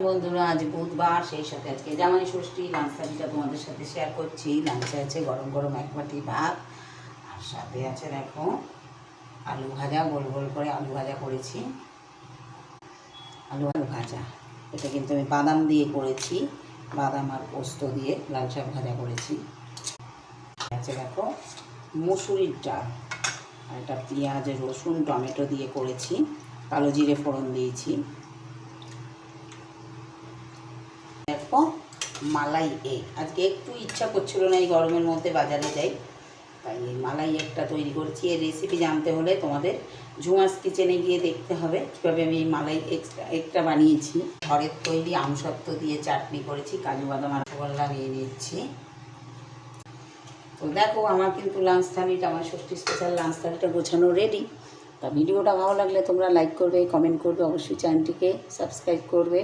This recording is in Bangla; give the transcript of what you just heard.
বন্ধুরা, আজ বুধবার, সেই সাথে আজকে জামাই ষষ্ঠী। লাঞ্চ থালিটা তোমাদের সাথে শেয়ার করছি। লাঞ্চে আছে গরম গরম এক বাটি ভাত, আর সাথে আছে দেখো আলু ভাজা, গোল গোল করে আলু ভাজা করেছি। আলু ভাজা এটা কিন্তু আমি বাদাম দিয়ে করেছি, বাদাম আর পোস্ত দিয়ে লাল শাক ভাজা করেছি। আছে দেখো মুসুরির ডাল, আর এটা পেঁয়াজ রসুন টমেটো দিয়ে করেছি, কালো জিরে ফোড়ন দিয়েছি। দেখো মালাই এগ, আজকে একটু ইচ্ছা করছিল না এই গরমের মধ্যে বাজারে যাই, তাই এই মালাই এগটা তৈরি করছি। এই রেসিপি জানতে হলে তোমাদের ঝুমাস কিচেনে গিয়ে দেখতে হবে কীভাবে আমি এই মালাই এগটা বানিয়েছি। ঘরের তৈরি আমসত্ত্ব দিয়ে চাটনি করেছি, কাজু বাদাম আর রসগোল্লা নিয়ে নিচ্ছি। তো দেখো আমার কিন্তু লাঞ্চ থালিটা, আমার ষষ্ঠী স্পেশাল লাঞ্চ থালিটা গোছানো রেডি। তা ভিডিওটা ভালো লাগলে তোমরা লাইক করবে, কমেন্ট করবে, অবশ্যই চ্যানেলটিকে সাবস্ক্রাইব করবে।